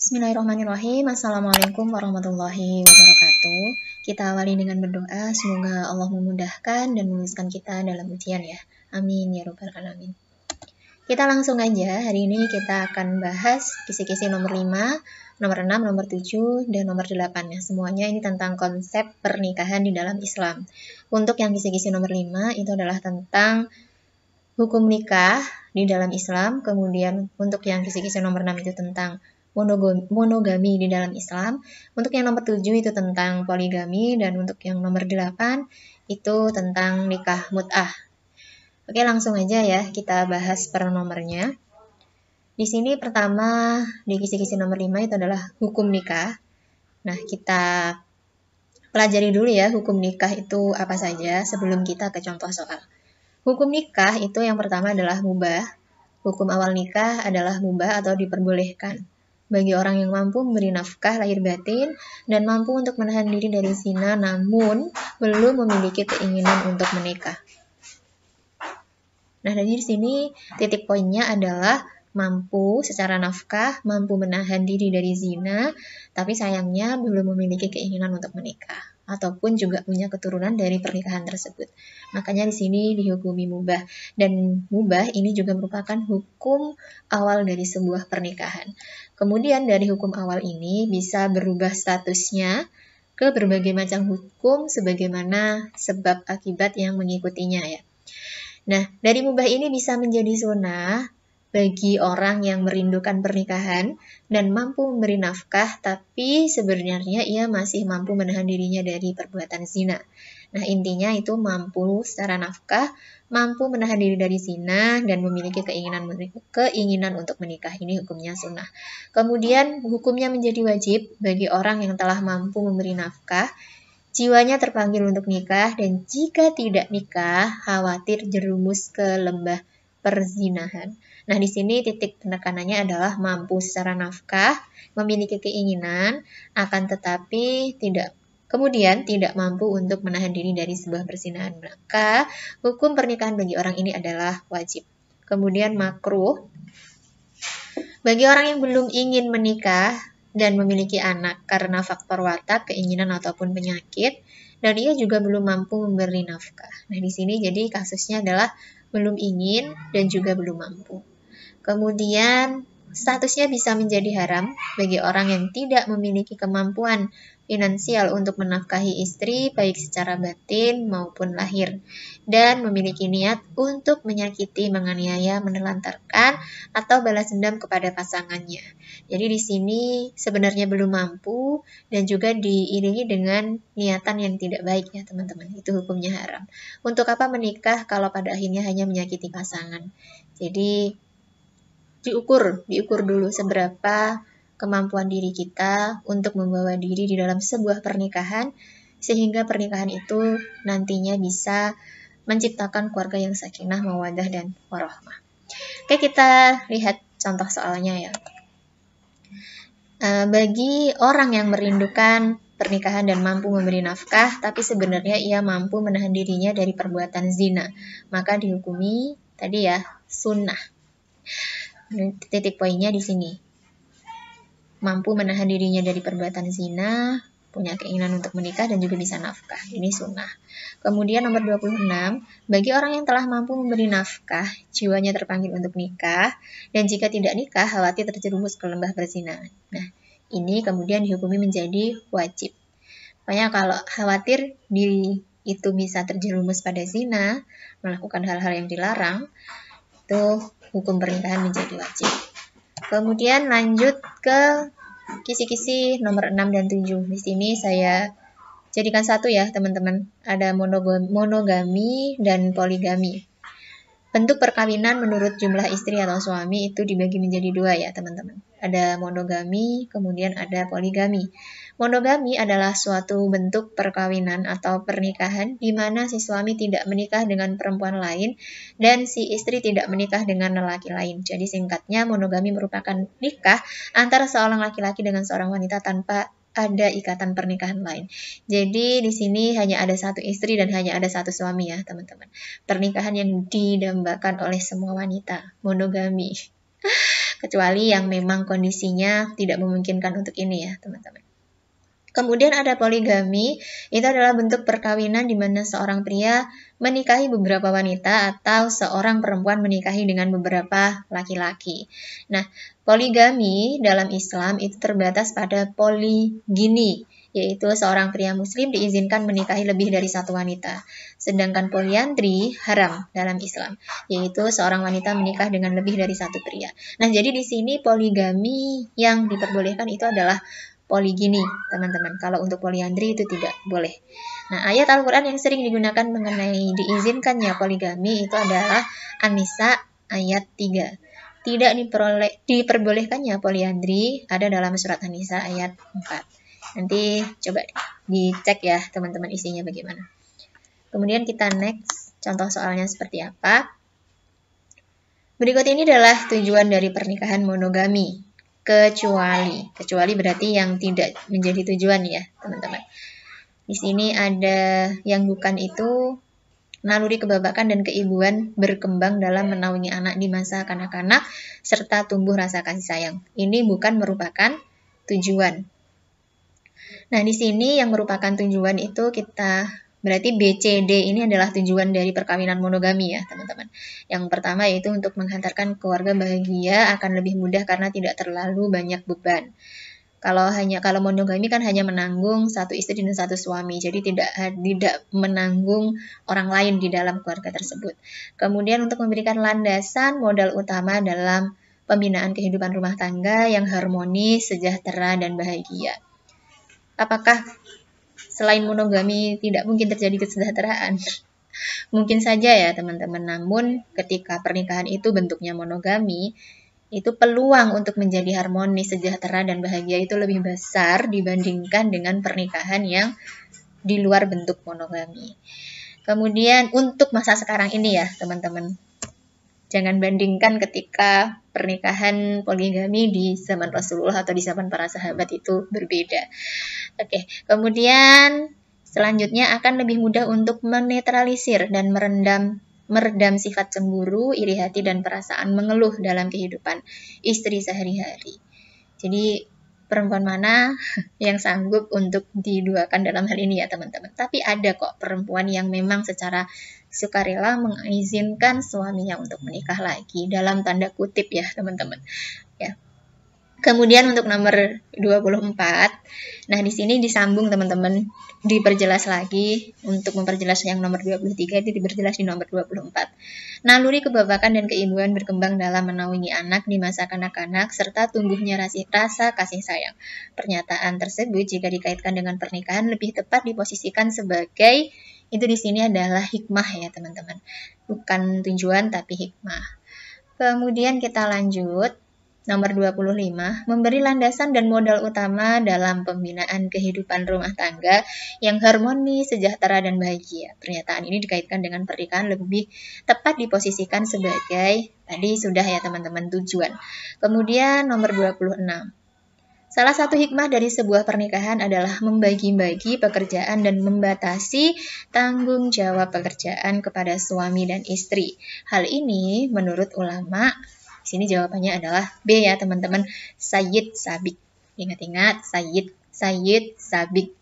Bismillahirrahmanirrahim. Assalamualaikum warahmatullahi wabarakatuh. Kita awali dengan berdoa, semoga Allah memudahkan dan meluluskan kita dalam ujian ya. Amin ya rabbal alamin. Kita langsung aja, hari ini kita akan bahas kisi-kisi nomor 5, nomor 6, nomor 7, dan nomor 8 ya. Semuanya ini tentang konsep pernikahan di dalam Islam. Untuk yang kisi-kisi nomor 5 itu adalah tentang hukum nikah di dalam Islam. Kemudian untuk yang kisi-kisi nomor 6 itu tentang monogami di dalam Islam. Untuk yang nomor 7 itu tentang poligami, dan untuk yang nomor 8 itu tentang nikah mut'ah. Oke, langsung aja ya kita bahas per nomornya. Di sini pertama di kisi-kisi nomor 5 itu adalah hukum nikah. Nah, kita pelajari dulu ya hukum nikah itu apa saja sebelum kita ke contoh soal. Hukum nikah itu yang pertama adalah mubah. Hukum awal nikah adalah mubah atau diperbolehkan bagi orang yang mampu memberi nafkah lahir batin dan mampu untuk menahan diri dari zina namun belum memiliki keinginan untuk menikah. Nah, dari sini titik poinnya adalah mampu secara nafkah, mampu menahan diri dari zina, tapi sayangnya belum memiliki keinginan untuk menikah ataupun juga punya keturunan dari pernikahan tersebut. Makanya di sini dihukumi mubah, dan mubah ini juga merupakan hukum awal dari sebuah pernikahan. Kemudian dari hukum awal ini bisa berubah statusnya ke berbagai macam hukum sebagaimana sebab akibat yang mengikutinya ya. Nah, dari mubah ini bisa menjadi sunnah bagi orang yang merindukan pernikahan dan mampu memberi nafkah, tapi sebenarnya ia masih mampu menahan dirinya dari perbuatan zina. Nah, intinya itu mampu secara nafkah, mampu menahan diri dari zina, dan memiliki keinginan untuk menikah. Ini hukumnya sunnah. Kemudian hukumnya menjadi wajib bagi orang yang telah mampu memberi nafkah, jiwanya terpanggil untuk nikah, dan jika tidak nikah, khawatir jerumus ke lembah perzinahan. Nah, di sini titik penekanannya adalah mampu secara nafkah, memiliki keinginan, akan tetapi tidak mampu untuk menahan diri dari sebuah perzinahan. Maka hukum pernikahan bagi orang ini adalah wajib. Kemudian makruh bagi orang yang belum ingin menikah dan memiliki anak karena faktor watak, keinginan ataupun penyakit, dan ia juga belum mampu memberi nafkah. Nah, di sini jadi kasusnya adalah belum ingin dan juga belum mampu. Kemudian statusnya bisa menjadi haram bagi orang yang tidak memiliki kemampuan finansial untuk menafkahi istri baik secara batin maupun lahir, dan memiliki niat untuk menyakiti, menganiaya, menelantarkan, atau balas dendam kepada pasangannya. Jadi di sini sebenarnya belum mampu dan juga diiringi dengan niatan yang tidak baik ya teman-teman. Itu hukumnya haram. Untuk apa menikah kalau pada akhirnya hanya menyakiti pasangan? Jadi diukur dulu seberapa kemampuan diri kita untuk membawa diri di dalam sebuah pernikahan, sehingga pernikahan itu nantinya bisa menciptakan keluarga yang sakinah, mawaddah, dan warahmah. Oke, kita lihat contoh soalnya ya. Bagi orang yang merindukan pernikahan dan mampu memberi nafkah, tapi sebenarnya ia mampu menahan dirinya dari perbuatan zina, maka dihukumi tadi ya sunnah. Titik poinnya di sini. Mampu menahan dirinya dari perbuatan zina, punya keinginan untuk menikah, dan juga bisa nafkah. Ini sunnah. Kemudian nomor 26, bagi orang yang telah mampu memberi nafkah, jiwanya terpanggil untuk nikah, dan jika tidak nikah, khawatir terjerumus ke lembah perzinahan. Nah, ini kemudian dihukumi menjadi wajib. Makanya kalau khawatir diri itu bisa terjerumus pada zina, melakukan hal-hal yang dilarang, itu hukum pernikahan menjadi wajib. Kemudian lanjut ke kisi-kisi nomor 6 dan 7. Di sini saya jadikan satu ya teman-teman. Ada monogami dan poligami. Bentuk perkawinan menurut jumlah istri atau suami itu dibagi menjadi dua ya teman-teman. Ada monogami, kemudian ada poligami. Monogami adalah suatu bentuk perkawinan atau pernikahan di mana si suami tidak menikah dengan perempuan lain dan si istri tidak menikah dengan lelaki lain. Jadi singkatnya, monogami merupakan nikah antara seorang laki-laki dengan seorang wanita tanpa ada ikatan pernikahan lain. Jadi di sini hanya ada satu istri dan hanya ada satu suami ya teman-teman. Pernikahan yang didambakan oleh semua wanita, monogami. kecuali yang memang kondisinya tidak memungkinkan untuk ini ya teman-teman. Kemudian ada poligami, itu adalah bentuk perkawinan di mana seorang pria menikahi beberapa wanita atau seorang perempuan menikahi dengan beberapa laki-laki. Nah, poligami dalam Islam itu terbatas pada poligini, yaitu seorang pria muslim diizinkan menikahi lebih dari satu wanita. Sedangkan poliandri haram dalam Islam, yaitu seorang wanita menikah dengan lebih dari satu pria. Nah, jadi di sini poligami yang diperbolehkan itu adalah poligini, teman-teman. Kalau untuk poliandri itu tidak boleh. Nah, ayat Al-Quran yang sering digunakan mengenai diizinkannya poligami itu adalah An-Nisa ayat 3. Tidak diperbolehkannya poliandri ada dalam surat An-Nisa ayat 4. Nanti coba dicek ya teman-teman isinya bagaimana. Kemudian kita next, contoh soalnya seperti apa. Berikut ini adalah tujuan dari pernikahan monogami. Kecuali berarti yang tidak menjadi tujuan ya teman-teman. Di sini ada yang bukan itu, naluri kebapakan dan keibuan berkembang dalam menaungi anak di masa kanak-kanak serta tumbuh rasa kasih sayang. Ini bukan merupakan tujuan. Nah, di sini yang merupakan tujuan itu kita berarti BCD ini adalah tujuan dari perkawinan monogami ya teman-teman. Yang pertama yaitu untuk menghantarkan keluarga bahagia akan lebih mudah karena tidak terlalu banyak beban. Kalau monogami kan hanya menanggung satu istri dan satu suami, jadi tidak menanggung orang lain di dalam keluarga tersebut. Kemudian untuk memberikan landasan modal utama dalam pembinaan kehidupan rumah tangga yang harmonis, sejahtera dan bahagia. Apakah selain monogami tidak mungkin terjadi kesejahteraan? Mungkin saja ya teman-teman, namun ketika pernikahan itu bentuknya monogami, itu peluang untuk menjadi harmonis, sejahtera, dan bahagia itu lebih besar dibandingkan dengan pernikahan yang di luar bentuk monogami. Kemudian untuk masa sekarang ini ya teman-teman, jangan bandingkan ketika pernikahan poligami di zaman Rasulullah atau di zaman para sahabat itu berbeda. Oke, kemudian selanjutnya akan lebih mudah untuk menetralisir dan meredam sifat cemburu, iri hati, dan perasaan mengeluh dalam kehidupan istri sehari-hari. Jadi perempuan mana yang sanggup untuk diduakan dalam hal ini ya teman-teman. Tapi ada kok perempuan yang memang secara sukarela mengizinkan suaminya untuk menikah lagi, dalam tanda kutip ya teman-teman. Ya. Kemudian untuk nomor 24, nah di sini disambung teman-teman, diperjelas lagi. Untuk memperjelas yang nomor 23 itu diperjelas di nomor 24. Naluri kebapakan dan keibuan berkembang dalam menaungi anak di masa kanak-kanak serta tumbuhnya rasa kasih sayang. Pernyataan tersebut jika dikaitkan dengan pernikahan lebih tepat diposisikan sebagai, itu di sini adalah hikmah ya teman-teman. Bukan tujuan tapi hikmah. Kemudian kita lanjut. Nomor 25, memberi landasan dan modal utama dalam pembinaan kehidupan rumah tangga yang harmonis, sejahtera, dan bahagia. Pernyataan ini dikaitkan dengan pernikahan lebih tepat diposisikan sebagai, tadi sudah ya teman-teman, tujuan. Kemudian nomor 26. Salah satu hikmah dari sebuah pernikahan adalah membagi-bagi pekerjaan dan membatasi tanggung jawab pekerjaan kepada suami dan istri. Hal ini menurut ulama, sini jawabannya adalah B ya teman-teman, Sayyid Sabiq. Ingat-ingat Sayyid Sabiq.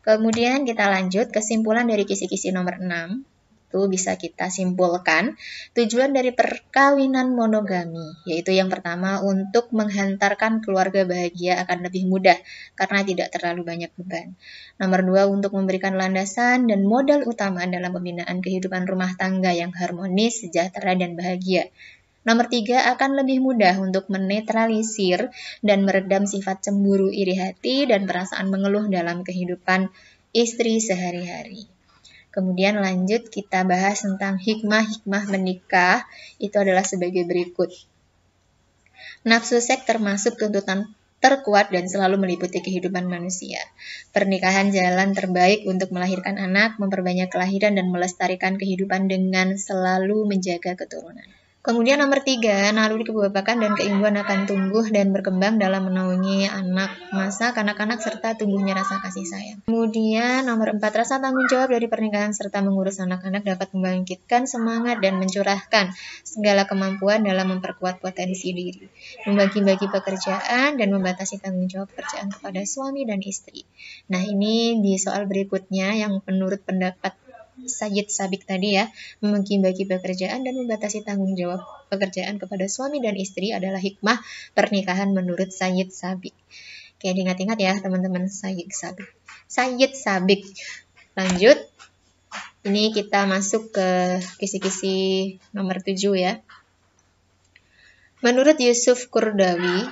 Kemudian kita lanjut kesimpulan dari kisi-kisi nomor 6. Itu bisa kita simpulkan tujuan dari perkawinan monogami, yaitu yang pertama untuk menghantarkan keluarga bahagia akan lebih mudah karena tidak terlalu banyak beban. Nomor 2 untuk memberikan landasan dan modal utama dalam pembinaan kehidupan rumah tangga yang harmonis, sejahtera, dan bahagia. Nomor 3 akan lebih mudah untuk menetralisir dan meredam sifat cemburu, iri hati, dan perasaan mengeluh dalam kehidupan istri sehari-hari. Kemudian lanjut kita bahas tentang hikmah-hikmah menikah, itu adalah sebagai berikut. Nafsu seks termasuk tuntutan terkuat dan selalu meliputi kehidupan manusia. Pernikahan jalan terbaik untuk melahirkan anak, memperbanyak kelahiran, dan melestarikan kehidupan dengan selalu menjaga keturunan. Kemudian nomor 3, naluri kebapakan dan keibuan akan tumbuh dan berkembang dalam menaungi anak, masa kanak-kanak serta tumbuhnya rasa kasih sayang. Kemudian nomor 4, rasa tanggung jawab dari pernikahan serta mengurus anak-anak dapat membangkitkan semangat dan mencurahkan segala kemampuan dalam memperkuat potensi diri, membagi-bagi pekerjaan dan membatasi tanggung jawab pekerjaan kepada suami dan istri. Nah, ini di soal berikutnya yang menurut pendapat Sayyid Sabiq tadi ya, membagi-bagi pekerjaan dan membatasi tanggung jawab pekerjaan kepada suami dan istri adalah hikmah pernikahan menurut Sayyid Sabiq. Oke, diingat-ingat ya teman-teman, Sayyid Sabiq. Sayyid Sabiq. Lanjut. Ini kita masuk ke kisi-kisi nomor 7 ya. Menurut Yusuf Qaradawi,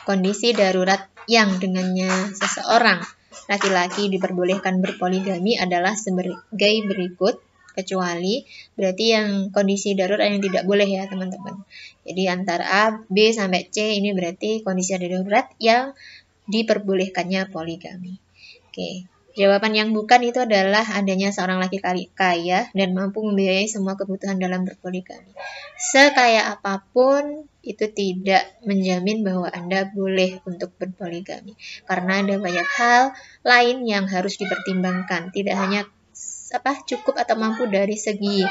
kondisi darurat yang dengannya seseorang laki-laki diperbolehkan berpoligami adalah sebagai berikut, kecuali berarti yang kondisi darurat yang tidak boleh ya teman-teman. Jadi antara A, B sampai C ini berarti kondisi darurat yang diperbolehkannya poligami. Oke. Jawaban yang bukan itu adalah adanya seorang laki-laki kaya dan mampu membiayai semua kebutuhan dalam berpoligami. Sekaya apapun, itu tidak menjamin bahwa Anda boleh untuk berpoligami. Karena ada banyak hal lain yang harus dipertimbangkan. Tidak hanya cukup atau mampu dari segi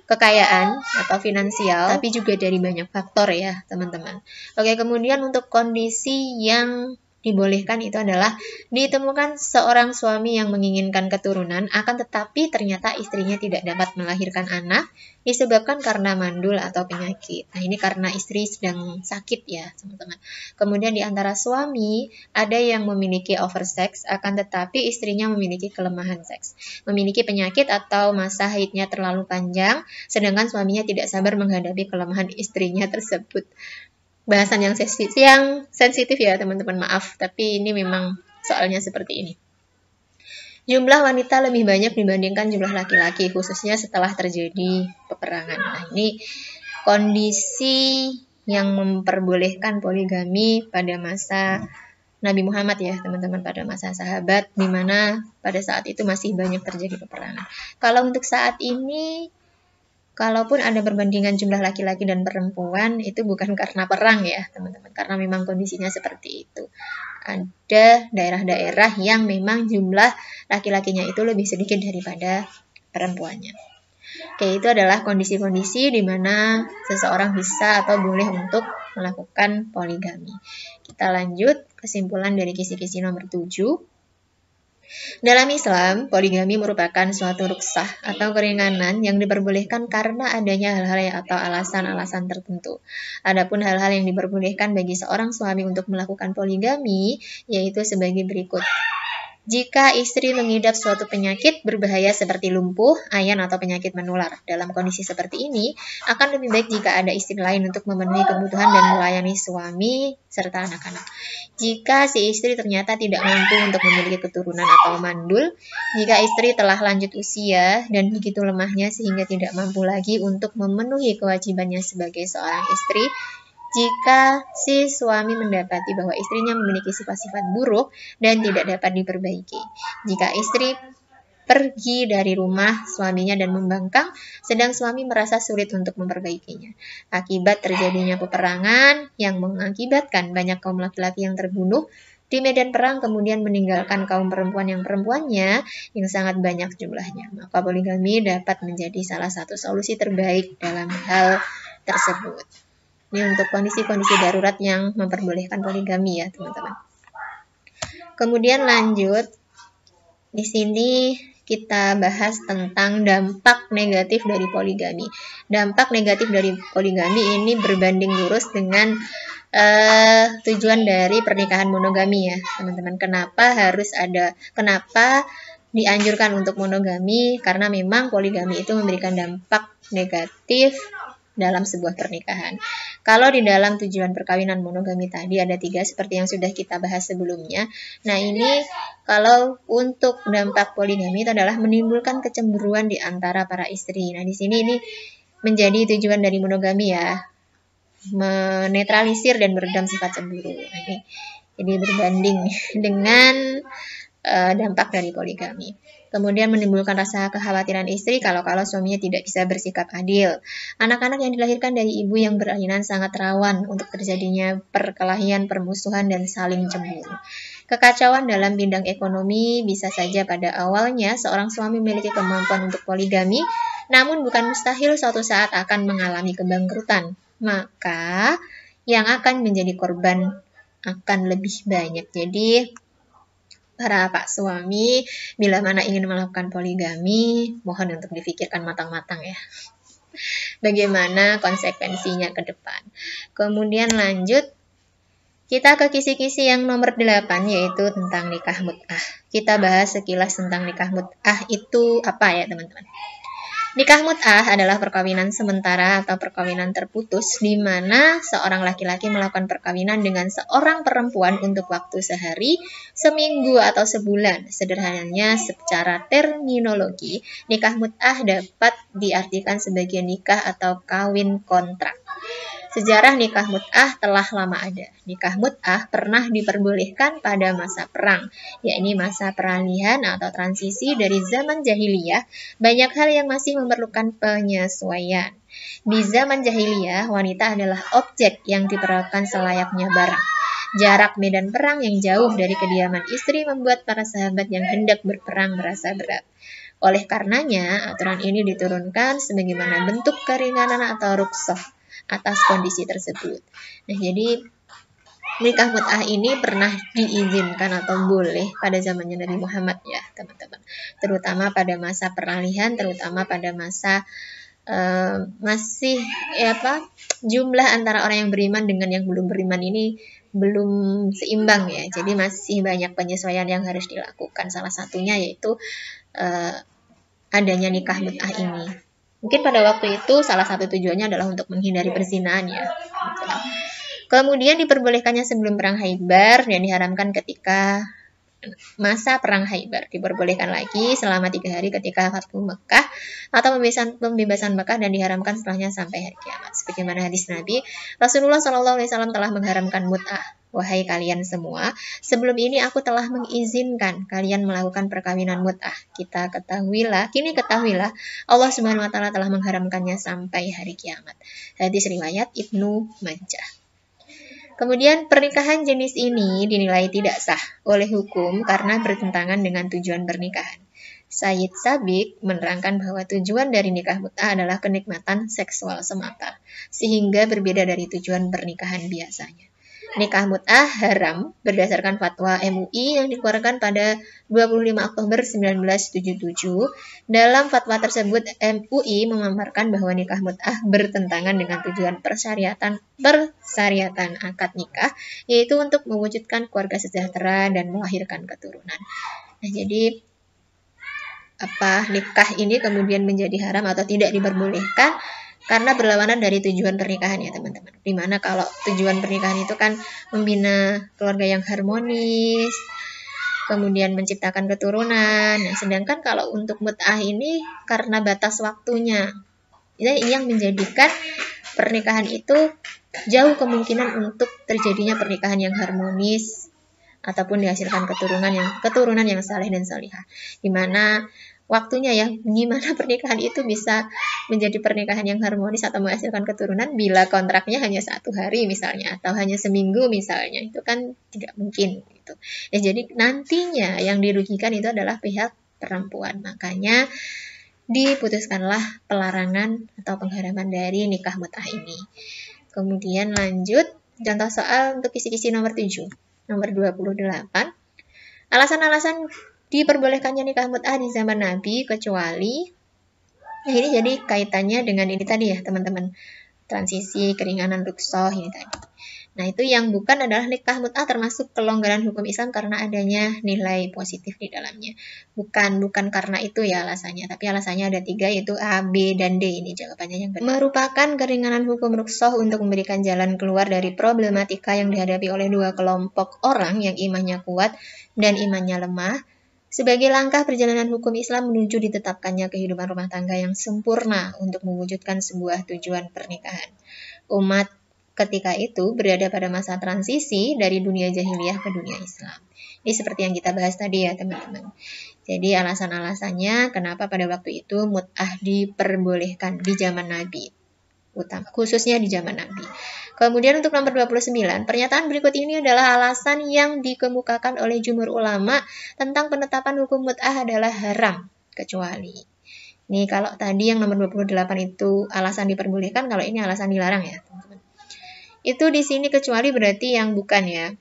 kekayaan atau finansial, tapi juga dari banyak faktor ya teman-teman. Oke, kemudian untuk kondisi yang dibolehkan itu adalah ditemukan seorang suami yang menginginkan keturunan, akan tetapi ternyata istrinya tidak dapat melahirkan anak disebabkan karena mandul atau penyakit. Nah, ini karena istri sedang sakit ya, teman-teman. Kemudian di antara suami ada yang memiliki oversex, akan tetapi istrinya memiliki kelemahan seks, memiliki penyakit atau masa haidnya terlalu panjang, sedangkan suaminya tidak sabar menghadapi kelemahan istrinya tersebut. Bahasan yang sensitif ya teman-teman, maaf, tapi ini memang soalnya seperti ini. Jumlah wanita lebih banyak dibandingkan jumlah laki-laki, khususnya setelah terjadi peperangan. Nah, ini kondisi yang memperbolehkan poligami pada masa Nabi Muhammad ya teman-teman, pada masa sahabat, di mana pada saat itu masih banyak terjadi peperangan. Kalau untuk saat ini, kalaupun ada perbandingan jumlah laki-laki dan perempuan, itu bukan karena perang ya teman-teman, karena memang kondisinya seperti itu. Ada daerah-daerah yang memang jumlah laki-lakinya itu lebih sedikit daripada perempuannya. Oke, itu adalah kondisi-kondisi di mana seseorang bisa atau boleh untuk melakukan poligami. Kita lanjut kesimpulan dari kisi-kisi nomor 7. Dalam Islam, poligami merupakan suatu rukhsah atau keringanan yang diperbolehkan karena adanya hal-hal atau alasan-alasan tertentu. Adapun hal-hal yang diperbolehkan bagi seorang suami untuk melakukan poligami yaitu sebagai berikut. Jika istri mengidap suatu penyakit berbahaya seperti lumpuh, ayan, atau penyakit menular. Dalam kondisi seperti ini, akan lebih baik jika ada istri lain untuk memenuhi kebutuhan dan melayani suami serta anak-anak. Jika si istri ternyata tidak mampu untuk memiliki keturunan atau mandul, jika istri telah lanjut usia dan begitu lemahnya sehingga tidak mampu lagi untuk memenuhi kewajibannya sebagai seorang istri, jika si suami mendapati bahwa istrinya memiliki sifat-sifat buruk dan tidak dapat diperbaiki. Jika istri pergi dari rumah suaminya dan membangkang, sedang suami merasa sulit untuk memperbaikinya. Akibat terjadinya peperangan yang mengakibatkan banyak kaum laki-laki yang terbunuh di medan perang, kemudian meninggalkan kaum perempuan yang perempuannya yang sangat banyak jumlahnya. Maka poligami dapat menjadi salah satu solusi terbaik dalam hal tersebut. Ini untuk kondisi-kondisi darurat yang memperbolehkan poligami ya, teman-teman. Kemudian lanjut, di sini kita bahas tentang dampak negatif dari poligami. Dampak negatif dari poligami ini berbanding lurus dengan tujuan dari pernikahan monogami ya, teman-teman. Kenapa dianjurkan untuk monogami? Karena memang poligami itu memberikan dampak negatif dalam sebuah pernikahan. Kalau di dalam tujuan perkawinan monogami tadi ada 3 seperti yang sudah kita bahas sebelumnya. Nah, ini kalau untuk dampak poligami itu adalah menimbulkan kecemburuan di antara para istri. Nah, di sini ini menjadi tujuan dari monogami ya, menetralisir dan meredam sifat cemburu. Nah, ini jadi berbanding dengan dampak dari poligami. Kemudian menimbulkan rasa kekhawatiran istri kalau suaminya tidak bisa bersikap adil. Anak-anak yang dilahirkan dari ibu yang berlainan sangat rawan untuk terjadinya perkelahian, permusuhan, dan saling cemburu. Kekacauan dalam bidang ekonomi bisa saja pada awalnya seorang suami memiliki kemampuan untuk poligami, namun bukan mustahil suatu saat akan mengalami kebangkrutan. Maka yang akan menjadi korban akan lebih banyak. Jadi para pak suami, bila mana ingin melakukan poligami, mohon untuk difikirkan matang-matang ya. Bagaimana konsekuensinya ke depan. Kemudian lanjut, kita ke kisi-kisi yang nomor 8, yaitu tentang nikah mut'ah. Kita bahas sekilas tentang nikah mut'ah itu apa ya teman-teman. Nikah mut'ah adalah perkawinan sementara atau perkawinan terputus di mana seorang laki-laki melakukan perkawinan dengan seorang perempuan untuk waktu sehari, seminggu, atau sebulan. Sederhananya secara terminologi, nikah mut'ah dapat diartikan sebagai nikah atau kawin kontrak. Sejarah nikah mut'ah telah lama ada. Nikah mut'ah pernah diperbolehkan pada masa perang, yakni masa peralihan atau transisi dari zaman jahiliyah. Banyak hal yang masih memerlukan penyesuaian. Di zaman jahiliyah, wanita adalah objek yang diperlakukan selayaknya barang. Jarak medan perang yang jauh dari kediaman istri membuat para sahabat yang hendak berperang merasa berat. Oleh karenanya, aturan ini diturunkan sebagaimana bentuk keringanan atau rukhsah atas kondisi tersebut. Nah, jadi nikah mut'ah ini pernah diizinkan atau boleh pada zamannya Nabi Muhammad ya, teman-teman. Terutama pada masa peralihan, terutama pada masa masih jumlah antara orang yang beriman dengan yang belum beriman ini belum seimbang ya. Jadi masih banyak penyesuaian yang harus dilakukan. Salah satunya yaitu adanya nikah mut'ah ini. Mungkin pada waktu itu salah satu tujuannya adalah untuk menghindari perzinahan ya. Kemudian diperbolehkannya sebelum perang Khaibar dan diharamkan ketika masa perang Khaibar. Diperbolehkan lagi selama 3 hari ketika Fathu Mekah atau pembebasan Mekah dan diharamkan setelahnya sampai hari kiamat. Sebagaimana hadis Nabi, Rasulullah SAW telah mengharamkan mut'ah. Wahai kalian semua, sebelum ini aku telah mengizinkan kalian melakukan perkawinan mut'ah. Kini ketahuilah, Allah Subhanahu wa taala telah mengharamkannya sampai hari kiamat. Hadis riwayat Ibnu Majah. Kemudian pernikahan jenis ini dinilai tidak sah oleh hukum karena bertentangan dengan tujuan pernikahan. Sayyid Sabiq menerangkan bahwa tujuan dari nikah mut'ah adalah kenikmatan seksual semata, sehingga berbeda dari tujuan pernikahan biasanya. Nikah mut'ah haram berdasarkan fatwa MUI yang dikeluarkan pada 25 Oktober 1977. Dalam fatwa tersebut, MUI memaparkan bahwa nikah mut'ah bertentangan dengan tujuan persyariatan akad nikah, yaitu untuk mewujudkan keluarga sejahtera dan melahirkan keturunan. Nah, jadi nikah ini kemudian menjadi haram atau tidak diperbolehkan karena berlawanan dari tujuan pernikahan ya teman-teman. Dimana kalau tujuan pernikahan itu kan membina keluarga yang harmonis, kemudian menciptakan keturunan. Nah, sedangkan kalau untuk mut'ah ini karena batas waktunya, ini yang menjadikan pernikahan itu jauh kemungkinan untuk terjadinya pernikahan yang harmonis ataupun dihasilkan keturunan yang saleh dan salihah. Dimana waktunya ya, gimana pernikahan itu bisa menjadi pernikahan yang harmonis atau menghasilkan keturunan bila kontraknya hanya 1 hari misalnya, atau hanya seminggu misalnya, itu kan tidak mungkin gitu. Ya, jadi nantinya yang dirugikan itu adalah pihak perempuan. Makanya diputuskanlah pelarangan atau pengharaman dari nikah mut'ah ini. Kemudian lanjut, contoh soal untuk kisi-kisi nomor 7, nomor 28. Alasan-alasan diperbolehkannya nikah mut'ah di zaman Nabi kecuali, nah ini jadi kaitannya dengan ini tadi ya teman-teman, transisi, keringanan, rukhsah ini tadi. Nah, itu yang bukan adalah nikah mut'ah termasuk kelonggaran hukum Islam karena adanya nilai positif di dalamnya. Bukan karena itu ya alasannya, tapi alasannya ada 3 yaitu A, B, dan D. Ini jawabannya yang benar. Merupakan keringanan hukum rukhsah untuk memberikan jalan keluar dari problematika yang dihadapi oleh 2 kelompok orang yang imannya kuat dan imannya lemah, sebagai langkah perjalanan hukum Islam menuju ditetapkannya kehidupan rumah tangga yang sempurna untuk mewujudkan sebuah tujuan pernikahan. Umat ketika itu berada pada masa transisi dari dunia jahiliyah ke dunia Islam. Ini seperti yang kita bahas tadi ya teman-teman. Jadi alasan-alasannya kenapa pada waktu itu mut'ah diperbolehkan di zaman Nabi, khususnya di zaman Nabi. Kemudian untuk nomor 29, pernyataan berikut ini adalah alasan yang dikemukakan oleh jumhur ulama tentang penetapan hukum mut'ah adalah haram, kecuali. Nih kalau tadi yang nomor 28 itu alasan diperbolehkan, kalau ini alasan dilarang ya teman-teman. Itu di sini kecuali berarti yang bukan ya.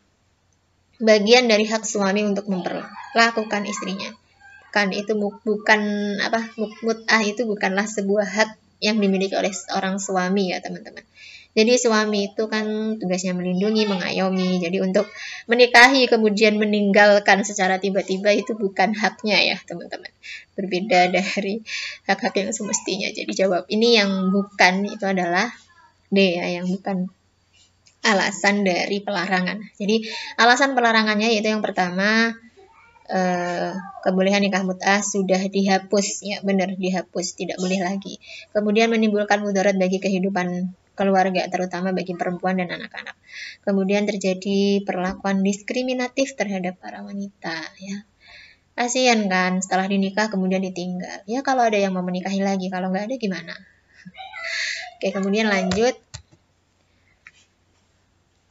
Bagian dari hak suami untuk memperlakukan istrinya. Kan itu bukan apa, mut'ah itu bukanlah sebuah hak yang dimiliki oleh seorang suami ya teman-teman. Jadi suami itu kan tugasnya melindungi, mengayomi. Jadi untuk menikahi kemudian meninggalkan secara tiba-tiba itu bukan haknya ya teman-teman. Berbeda dari hak-hak yang semestinya. Jadi jawab ini yang bukan itu adalah D ya, yang bukan alasan dari pelarangan. Jadi alasan pelarangannya yaitu yang pertama, kebolehan nikah mut'ah sudah dihapus ya, benar dihapus, tidak boleh lagi. Kemudian menimbulkan mudarat bagi kehidupan keluarga, terutama bagi perempuan dan anak-anak. Kemudian terjadi perlakuan diskriminatif terhadap para wanita ya. Kasihan kan setelah dinikah kemudian ditinggal. Ya kalau ada yang mau menikahi lagi, kalau nggak ada gimana? Oke, kemudian lanjut.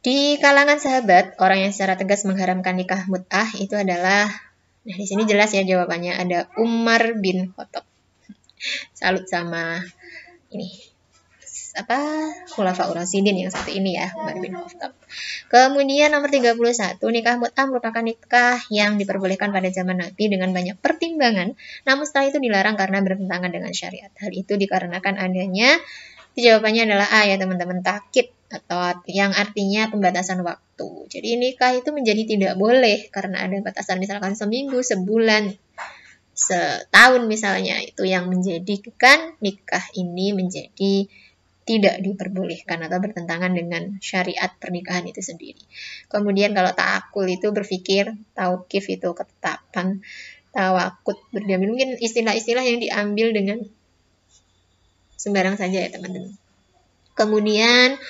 Di kalangan sahabat, orang yang secara tegas mengharamkan nikah mut'ah itu adalah, nah di sini jelas ya jawabannya, ada Umar bin Khattab. Salut sama ini Khulafaur Rasyidin yang satu ini ya, Umar bin Khattab. Kemudian nomor 31, nikah mut'ah merupakan nikah yang diperbolehkan pada zaman Nabi dengan banyak pertimbangan, namun setelah itu dilarang karena bertentangan dengan syariat. Hal itu dikarenakan adanya, jawabannya adalah A ya teman-teman, takkid atau yang artinya pembatasan waktu. Jadi nikah itu menjadi tidak boleh karena ada batasan misalkan seminggu, sebulan, setahun misalnya, itu yang menjadikan nikah ini menjadi tidak diperbolehkan atau bertentangan dengan syariat pernikahan itu sendiri. Kemudian kalau ta'akul itu berpikir, tauqif itu ketetapan, tawakut berdiam, mungkin istilah-istilah yang diambil dengan sembarang saja ya teman-teman. Kemudian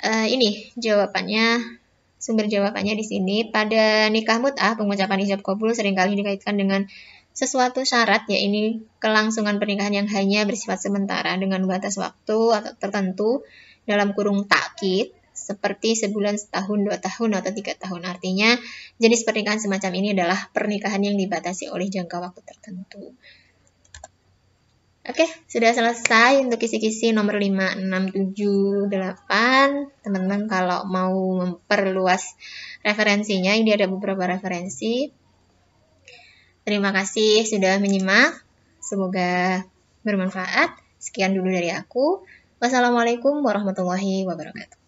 ini jawabannya, sumber jawabannya di sini. Pada nikah mut'ah, pengucapan ijab qabul seringkali dikaitkan dengan sesuatu syarat, yaitu kelangsungan pernikahan yang hanya bersifat sementara dengan batas waktu atau tertentu dalam kurung takkid, seperti sebulan, setahun, 2 tahun, atau 3 tahun. Artinya, jenis pernikahan semacam ini adalah pernikahan yang dibatasi oleh jangka waktu tertentu. Oke, sudah selesai untuk kisi-kisi nomor 5, 6, 7, 8. Teman-teman kalau mau memperluas referensinya, ini ada beberapa referensi. Terima kasih sudah menyimak. Semoga bermanfaat. Sekian dulu dari aku. Wassalamualaikum warahmatullahi wabarakatuh.